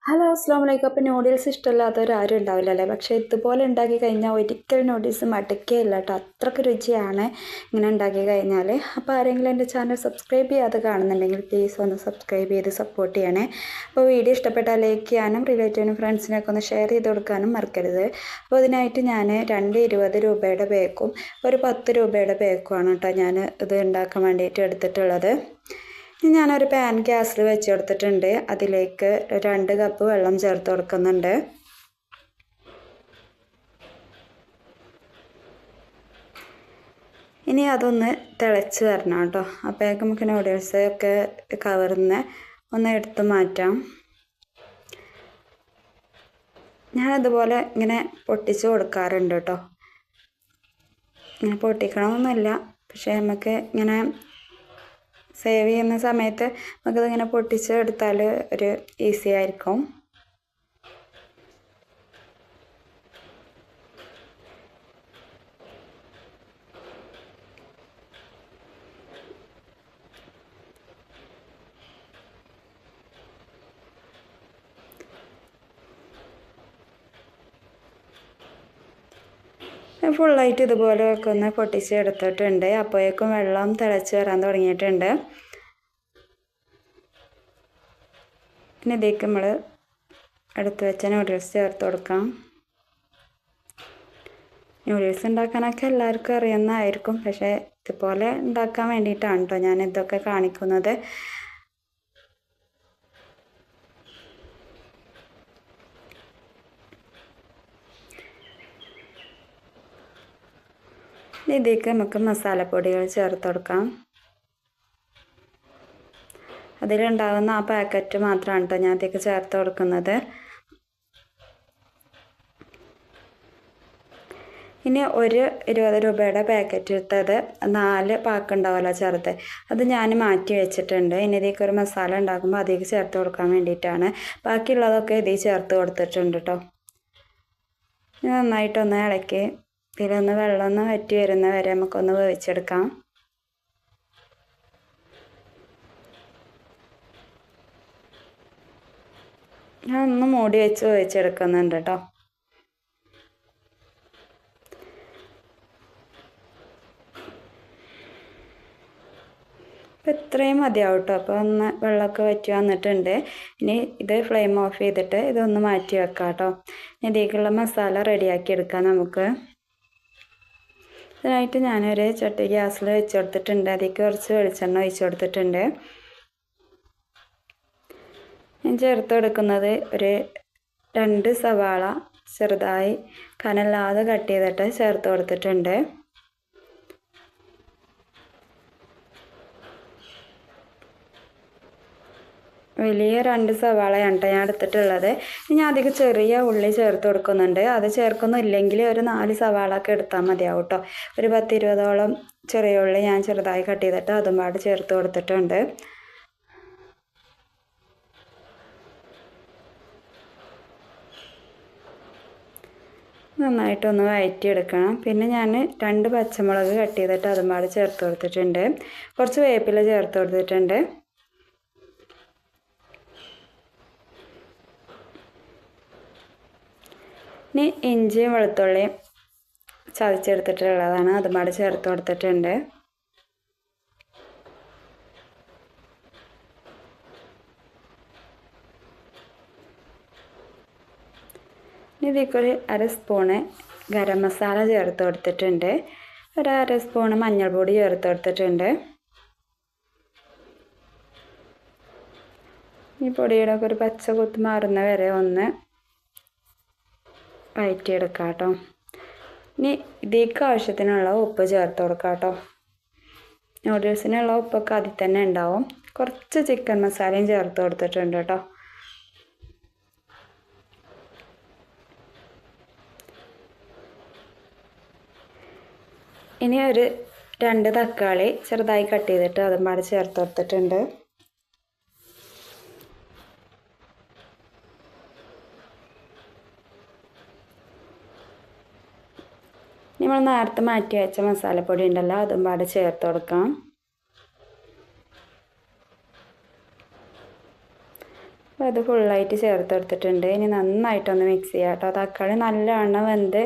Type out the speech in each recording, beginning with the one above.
Hello അസ്സാം വലൈക്കും. അപ്പോൾ നൂഡിൽസ് ഇഷ്ടമില്ലാത്തവരാരും ഉണ്ടാവില്ലല്ലേ? പക്ഷേ ഇതുപോലെ ഉണ്ടാക്കി കഴിഞ്ഞാൽ ഒരിക്കലും നൂഡിൽസ് മടുക്കുകയില്ല കേട്ടോ. അത്രയ്ക്ക് രുചിയാണ് ഇങ്ങനെ ഉണ്ടാക്കി കഴിഞ്ഞാൽ. അപ്പോൾ ആരെങ്കിലും എൻ്റെ ചാനൽ സബ്സ്ക്രൈബ് ചെയ്യാതെ കാണുന്നുണ്ടെങ്കിൽ പ്ലീസ് ഒന്ന് സബ്സ്ക്രൈബ് ചെയ്ത് സപ്പോർട്ട് ചെയ്യണേ. അപ്പോൾ വീഡിയോ ഇഷ്ടപ്പെട്ടാൽ ലൈക്ക് ചെയ്യാനും റിലേറ്റീവിനും ഫ്രണ്ട്സിനൊക്കെ ഒന്ന് ഷെയർ ചെയ്ത് കൊടുക്കാനും മറക്കരുത്. അപ്പോൾ ഇതിനായിട്ട് ഞാൻ 2 20 രൂപയുടെ ബേക്കും ഒരു 10 രൂപയുടെ ബേക്കുമാണ് കേട്ടോ ഞാൻ ഇത് ഉണ്ടാക്കാൻ വേണ്ടിയിട്ട് എടുത്തിട്ടുള്ളത്. ഞാനൊരു പാൻ ഗ്യാസിൽ വെച്ച് കൊടുത്തിട്ടുണ്ട്. അതിലേക്ക് 2 കപ്പ് വെള്ളം ചേർത്ത് കൊടുക്കുന്നുണ്ട്. ഇനി അതൊന്ന് തിളച്ച് വരണം കേട്ടോ. അപ്പോഴേക്കും നമുക്ക് നൂഡിൽസ് ഒക്കെ കവറിന്ന് ഒന്ന് എടുത്ത് മാറ്റാം. ഞാനതുപോലെ ഇങ്ങനെ പൊട്ടിച്ച് കൊടുക്കാറുണ്ട് കേട്ടോ. ഇങ്ങനെ പൊട്ടിക്കണമെന്നൊന്നുമില്ല, പക്ഷേ നമുക്ക് ഇങ്ങനെ സേവ് ചെയ്യുന്ന സമയത്ത് നമുക്കിതിങ്ങനെ പൊട്ടിച്ച് എടുത്താൽ ഒരു ഈസി ആയിരിക്കും. ഫുള്ളായിട്ട് ഇതുപോലെയൊക്കെ ഒന്ന് പൊട്ടിച്ച് എടുത്തിട്ടുണ്ട്. അപ്പോഴേക്കും വെള്ളം തിളച്ച് വരാൻ തുടങ്ങിയിട്ടുണ്ട്. പിന്നെ ഇതിലേക്ക് നമ്മൾ എടുത്ത് വെച്ച നൂഡിൽസ് ചേർത്ത് കൊടുക്കാം. നൂഡിൽസ് ഉണ്ടാക്കാനൊക്കെ എല്ലാവർക്കും അറിയുന്നതായിരിക്കും, പക്ഷേ ഇതുപോലെ ഉണ്ടാക്കാൻ വേണ്ടിയിട്ടാണ് കേട്ടോ ഞാൻ ഇതൊക്കെ കാണിക്കുന്നത്. ഇതിലേക്ക് നമുക്ക് മസാലപ്പൊടികൾ ചേർത്ത് കൊടുക്കാം. അതിലുണ്ടാകുന്ന ആ പാക്കറ്റ് മാത്രമാണ് കേട്ടോ ഞാൻ ഇതിലേക്ക് ചേർത്ത് കൊടുക്കുന്നത്. ഇനി ഒരു 20 രൂപയുടെ പാക്കറ്റ് എടുത്തത് 4 പാക്ക് ഉണ്ടാവുമല്ലോ ചെറുത്, അത് ഞാൻ മാറ്റി വെച്ചിട്ടുണ്ട്. ഇനി ഇതിലേക്ക് ഒരു മസാല ഉണ്ടാക്കുമ്പോൾ അതിലേക്ക് ചേർത്ത് കൊടുക്കാൻ വേണ്ടിയിട്ടാണ്. ബാക്കിയുള്ളതൊക്കെ ഇതിൽ ചേർത്ത് കൊടുത്തിട്ടുണ്ട് കേട്ടോ. നന്നായിട്ടൊന്ന് ഇളക്കി ഇതിലൊന്ന് വെള്ളം ഒന്ന് വറ്റി വരുന്ന വരെ നമുക്കൊന്ന് വേവിച്ചെടുക്കാം. ഞാൻ ഒന്ന് മൂടി വെച്ച് വേവിച്ചെടുക്കുന്നുണ്ട് കേട്ടോ. അപ്പോൾ ഇത്രയും മതിയാവും കേട്ടോ. അപ്പോൾ ഒന്ന് വെള്ളമൊക്കെ വറ്റി വന്നിട്ടുണ്ട്. ഇനി ഇത് ഫ്ലെയിം ഓഫ് ചെയ്തിട്ട് ഇതൊന്ന് മാറ്റി വെക്കാം കേട്ടോ. ഇതിലേക്കുള്ള മസാല റെഡിയാക്കി എടുക്കാം നമുക്ക്. ഇതിനായിട്ട് ഞാനൊരു ചട്ടി ഗ്യാസിൽ വെച്ച് കൊടുത്തിട്ടുണ്ട്. അതിലേക്ക് കുറച്ച് വെളിച്ചെണ്ണ ഒഴിച്ച് കൊടുത്തിട്ടുണ്ട്. ഞാൻ ചേർത്ത് കൊടുക്കുന്നത് ഒരു 2 സവാള ചെറുതായി കനല്ലാതെ കട്ട് ചെയ്തിട്ട് ചേർത്ത് കൊടുത്തിട്ടുണ്ട്. വലിയ 2 സവാളയാണ് കേട്ടോ ഞാൻ എടുത്തിട്ടുള്ളത്. ഞാൻ അധികം ചെറിയ ഉള്ളി ചേർത്ത് കൊടുക്കുന്നുണ്ട്. അത് ചേർക്കുന്നില്ലെങ്കിൽ ഒരു 4 സവാള ഒക്കെ എടുത്താൽ മതിയാവും കേട്ടോ. ഒരു 10-20ഓളം ചെറിയ ഉള്ളി ഞാൻ ചെറുതായി കട്ട് ചെയ്തിട്ട് അതും പാട് ചേർത്ത് കൊടുത്തിട്ടുണ്ട്. നന്നായിട്ടൊന്ന് വഴറ്റിയെടുക്കണം. പിന്നെ ഞാൻ 2 പച്ചമുളക് കട്ട് ചെയ്തിട്ട് അതും പാട് ചേർത്ത് കൊടുത്തിട്ടുണ്ട്. കുറച്ച് വേപ്പില ചേർത്ത് കൊടുത്തിട്ടുണ്ട്. ഇനി ഇഞ്ചിയും വെളുത്തുള്ളിയും ചതച്ചെടുത്തിട്ടുള്ളതാണ്, അതും പാട് ചേർത്ത് കൊടുത്തിട്ടുണ്ട്. ഇതിലേക്ക് ഒരു 1/2 സ്പൂണ് ഗരം മസാല ചേർത്ത് കൊടുത്തിട്ടുണ്ട്. ഒരു 1/2 സ്പൂണ് മഞ്ഞൾപ്പൊടി ചേർത്ത് കൊടുത്തിട്ടുണ്ട്. ഈ പൊടിയുടെ ഒക്കെ ഒരു പച്ച കുത്ത് മാറുന്ന വരെ ഒന്ന് വഴറ്റിയെടുക്കാം കേട്ടോ. ഇനി ഇതിലേക്ക് ആവശ്യത്തിനുള്ള ഉപ്പ് ചേർത്ത് കൊടുക്കാം കേട്ടോ. നൂഡിൽസിനുള്ള ഉപ്പൊക്കെ അതിൽ തന്നെ ഉണ്ടാവും. കുറച്ച് ചിക്കൻ മസാലയും ചേർത്ത് കൊടുത്തിട്ടുണ്ട് കേട്ടോ. ഇനി ഒരു 2 തക്കാളി ചെറുതായി കട്ട് ചെയ്തിട്ട് അതും പാടെ ചേർത്ത് കൊടുത്തിട്ടുണ്ട്. നമ്മൾ നേരത്തെ മാറ്റി വെച്ച മസാലപ്പൊടി ഉണ്ടല്ലോ, അതും പാടെ ചേർത്ത് കൊടുക്കാം. ഇത് ഫുള്ളായിട്ട് ചേർത്തെടുത്തിട്ടുണ്ട്. ഇനി നന്നായിട്ടൊന്ന് മിക്സ് ചെയ്യാം കേട്ടോ. തക്കാളി നല്ലവണ്ണം വെന്ത്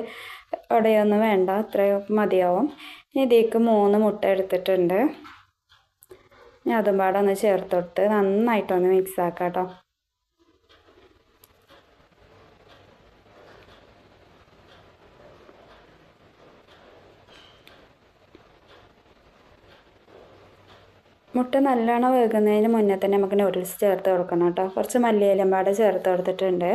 ഉടയൊന്നും വേണ്ട, അത്രയും മതിയാവും. ഇനി ഇതിലേക്ക് 3 മുട്ട എടുത്തിട്ടുണ്ട്. ഇനി അതും പാടെ ഒന്ന് ചേർത്തൊടുത്ത് നന്നായിട്ടൊന്ന് മിക്സ് ആക്കാം കേട്ടോ. മുട്ട നല്ലോണം വേകുന്നതിന് മുന്നേ തന്നെ നമുക്ക് നൂഡിൽസ് ചേർത്ത് കൊടുക്കണം കേട്ടോ. കുറച്ച് മല്ലിയിലയും പാടെ ചേർത്ത് കൊടുത്തിട്ടുണ്ട്.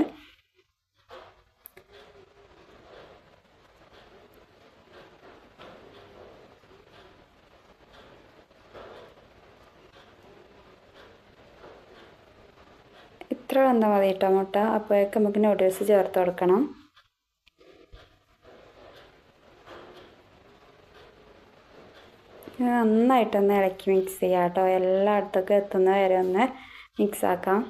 ഇത്ര വെന്താൽ മതി കേട്ടോ മുട്ട. അപ്പോഴേക്ക് നമുക്ക് നൂഡിൽസ് ചേർത്ത് കൊടുക്കണം. നന്നായിട്ടൊന്ന് ഇളക്കി മിക്സ് ചെയ്യാം കേട്ടോ. എല്ലായിടത്തേക്കും എത്തുന്ന വരെ ഒന്ന് മിക്സ് ആക്കാം.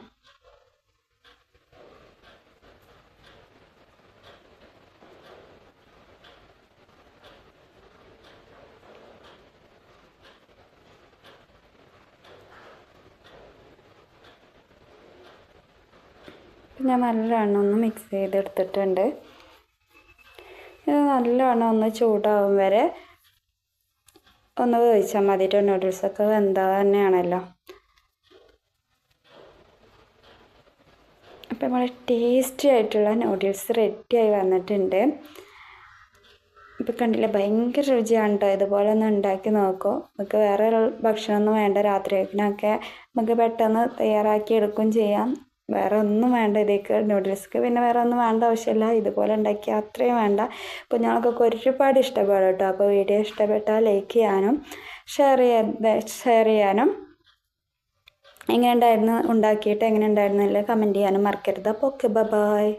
ഞാൻ നല്ലവണ്ണം ഒന്ന് മിക്സ് ചെയ്തെടുത്തിട്ടുണ്ട്. ഇത് നല്ലവണ്ണം ഒന്ന് ചൂടാവും വരെ ഒന്ന് വേവിച്ചാൽ മതിയിട്ട്. നൂഡിൽസൊക്കെ വെന്താ തന്നെയാണല്ലോ. അപ്പോൾ നമ്മൾ ടേസ്റ്റി ആയിട്ടുള്ള നൂഡിൽസ് റെഡിയായി വന്നിട്ടുണ്ട്. ഇപ്പോൾ കണ്ടില്ലേ, ഭയങ്കര രുചിയാണ് കേട്ടോ. ഇതുപോലെ ഒന്ന് ഉണ്ടാക്കി നോക്കൂ. നമുക്ക് വേറെ ഭക്ഷണമൊന്നും വേണ്ട. രാത്രിയൊക്കെ നമുക്ക് പെട്ടെന്ന് തയ്യാറാക്കി എടുക്കുകയും ചെയ്യാം. വേറെ ഒന്നും വേണ്ട ഇതിലേക്ക്. നൂഡിൽസ്ക്ക് പിന്നെ വേറെ ഒന്നും വേണ്ട ആവശ്യമില്ല. ഇതുപോലെ ഉണ്ടാക്കിയാൽ അത്രയും വേണ്ട. അപ്പോൾ ഞങ്ങൾക്കൊക്കെ ഒരുപാട് ഇഷ്ടപ്പെടും കേട്ടോ. അപ്പോൾ വീഡിയോ ഇഷ്ടപ്പെട്ടാൽ ലൈക്ക് ചെയ്യാനും ഷെയർ ചെയ്യാനും എങ്ങനെ ഉണ്ടായിരുന്നു, ഉണ്ടാക്കിയിട്ട് എങ്ങനെ ഉണ്ടായിരുന്നില്ല കമൻറ്റ് ചെയ്യാനും മറക്കരുത്. അപ്പോൾ ഓക്കെ, ബൈ.